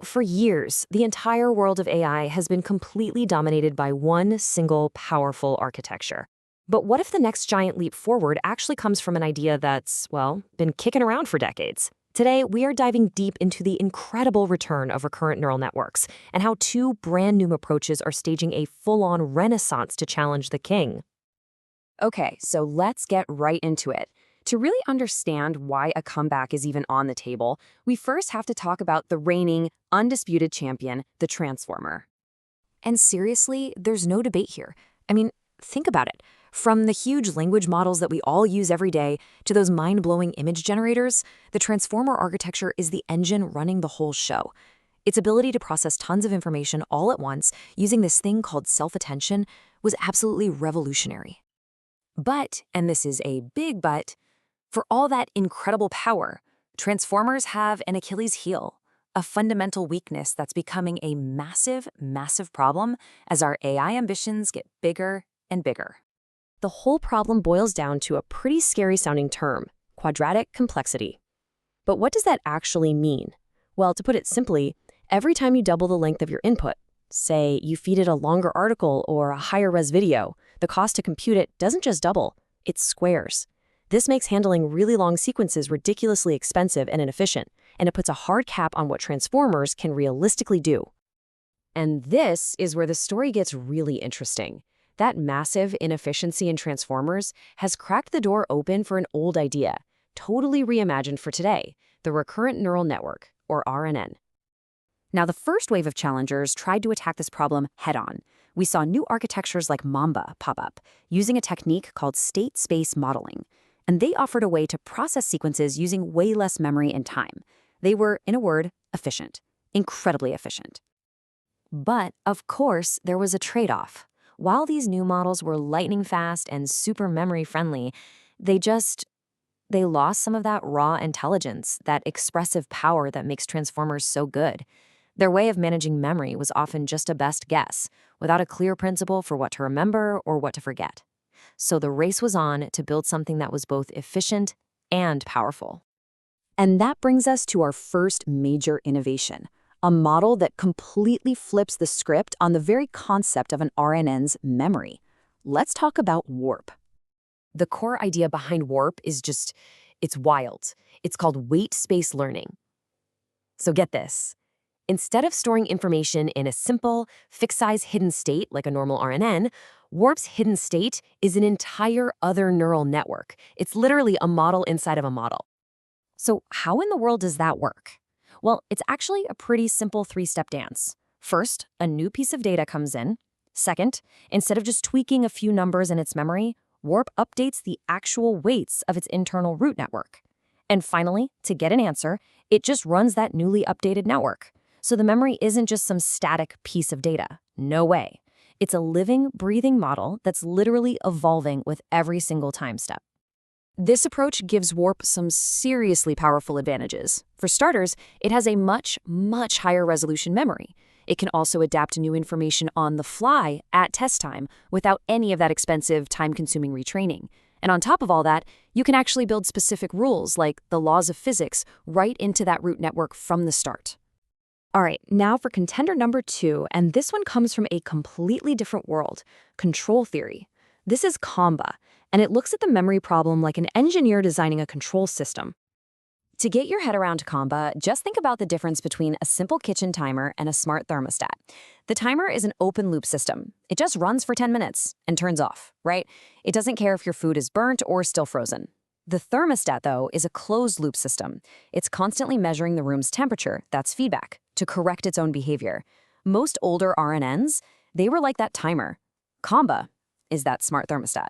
For years, the entire world of AI has been completely dominated by one single powerful architecture. But what if the next giant leap forward actually comes from an idea that's, well, been kicking around for decades? Today, we are diving deep into the incredible return of recurrent neural networks and how two brand new approaches are staging a full-on renaissance to challenge the king. Okay, so let's get right into it. To really understand why a comeback is even on the table, we first have to talk about the reigning, undisputed champion, the Transformer. And seriously, there's no debate here. Think about it. From the huge language models that we all use every day to those mind-blowing image generators, the Transformer architecture is the engine running the whole show. Its ability to process tons of information all at once using this thing called self-attention was absolutely revolutionary. But, and this is a big but, for all that incredible power, Transformers have an Achilles heel, a fundamental weakness that's becoming a massive, massive problem as our AI ambitions get bigger and bigger. The whole problem boils down to a pretty scary-sounding term, quadratic complexity. But what does that actually mean? Well, to put it simply, every time you double the length of your input, say you feed it a longer article or a higher-res video, the cost to compute it doesn't just double, it squares. This makes handling really long sequences ridiculously expensive and inefficient, and it puts a hard cap on what Transformers can realistically do. And this is where the story gets really interesting. That massive inefficiency in Transformers has cracked the door open for an old idea, totally reimagined for today, the recurrent neural network, or RNN. Now, the first wave of challengers tried to attack this problem head-on. We saw new architectures like Mamba pop up, using a technique called state-space modeling. And they offered a way to process sequences using way less memory and time. They were, in a word, efficient. Incredibly efficient. But, of course, there was a trade-off. While these new models were lightning fast and super memory-friendly, they lost some of that raw intelligence, that expressive power that makes Transformers so good. Their way of managing memory was often just a best guess, without a clear principle for what to remember or what to forget. So the race was on to build something that was both efficient and powerful. And that brings us to our first major innovation, a model that completely flips the script on the very concept of an RNN's memory. Let's talk about warp. The core idea behind warp is it's wild. It's called weight-space learning. So get this. Instead of storing information in a simple, fixed-size hidden state like a normal RNN, warp's hidden state is an entire other neural network. It's literally a model inside of a model. So how in the world does that work? Well, it's actually a pretty simple three-step dance. First, a new piece of data comes in. Second, instead of just tweaking a few numbers in its memory, warp updates the actual weights of its internal root network. And finally, to get an answer, it just runs that newly updated network. So the memory isn't just some static piece of data. No way. It's a living, breathing model that's literally evolving with every single time step. This approach gives warp some seriously powerful advantages. For starters, it has a much, much higher resolution memory. It can also adapt to new information on the fly at test time without any of that expensive, time-consuming retraining. And on top of all that, you can actually build specific rules like the laws of physics right into that root network from the start. All right, now for contender number 2, and this one comes from a completely different world, control theory. This is Comba, and it looks at the memory problem like an engineer designing a control system. To get your head around Comba, just think about the difference between a simple kitchen timer and a smart thermostat. The timer is an open-loop system. It just runs for 10 minutes and turns off, right? It doesn't care if your food is burnt or still frozen. The thermostat, though, is a closed-loop system. It's constantly measuring the room's temperature, that's feedback, to correct its own behavior. Most older RNNs, they were like that timer. Comba is that smart thermostat.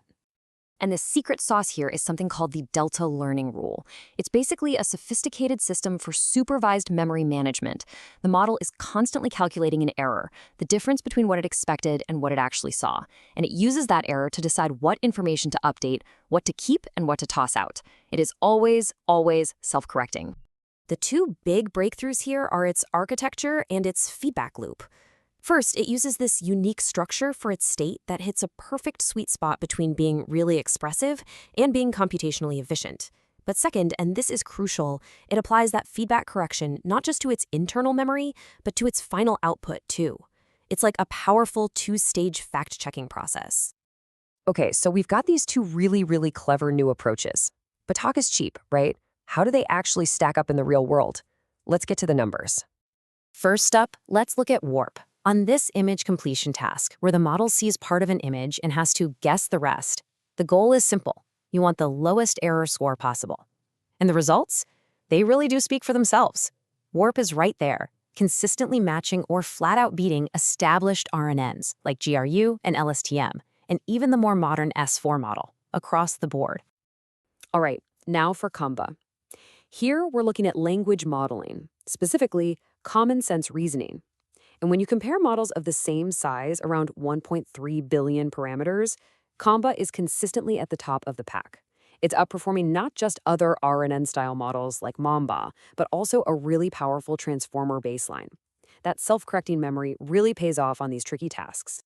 And the secret sauce here is something called the delta learning rule. It's basically a sophisticated system for supervised memory management. The model is constantly calculating an error, the difference between what it expected and what it actually saw. And it uses that error to decide what information to update, what to keep, and what to toss out. It is always, always self-correcting. The two big breakthroughs here are its architecture and its feedback loop. First, it uses this unique structure for its state that hits a perfect sweet spot between being really expressive and being computationally efficient. But second, and this is crucial, it applies that feedback correction not just to its internal memory, but to its final output too. It's like a powerful two-stage fact-checking process. Okay, so we've got these two really clever new approaches. But talk is cheap, right? How do they actually stack up in the real world? Let's get to the numbers. First up, let's look at warp. On this image completion task, where the model sees part of an image and has to guess the rest, the goal is simple. You want the lowest error score possible. And the results? They really do speak for themselves. Warp is right there, consistently matching or flat out beating established RNNs like GRU and LSTM, and even the more modern S4 model, across the board. All right, now for Comba. Here we're looking at language modeling, specifically common sense reasoning. And when you compare models of the same size, around 1.3 billion parameters, Comba is consistently at the top of the pack. It's outperforming not just other RNN-style models like Mamba, but also a really powerful transformer baseline. That self-correcting memory really pays off on these tricky tasks.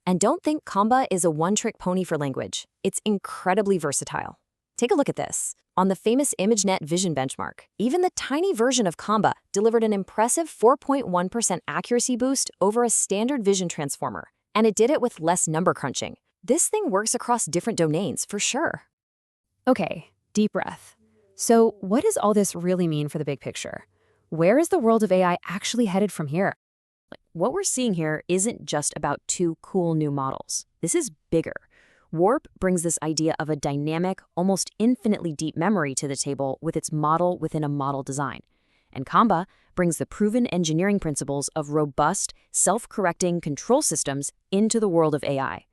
And don't think Comba is a one-trick pony for language. It's incredibly versatile. Take a look at this. On the famous ImageNet Vision benchmark, even the tiny version of Comba delivered an impressive 4.1% accuracy boost over a standard vision transformer, and it did it with less number crunching. This thing works across different domains, for sure. Okay, deep breath. So what does all this really mean for the big picture? Where is the world of AI actually headed from here? What we're seeing here isn't just about two cool new models. This is bigger. Warp brings this idea of a dynamic, almost infinitely deep memory to the table with its model within a model design. And Comba brings the proven engineering principles of robust, self-correcting control systems into the world of AI.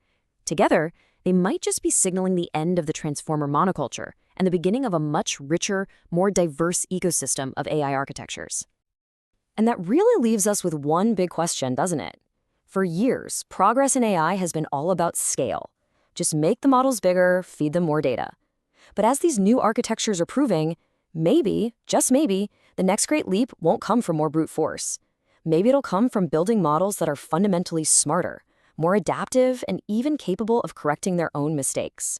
Together, they might just be signaling the end of the transformer monoculture and the beginning of a much richer, more diverse ecosystem of AI architectures. And that really leaves us with one big question, doesn't it? For years, progress in AI has been all about scale. Just make the models bigger, feed them more data. But as these new architectures are proving, maybe, just maybe, the next great leap won't come from more brute force. Maybe it'll come from building models that are fundamentally smarter, more adaptive, and even capable of correcting their own mistakes.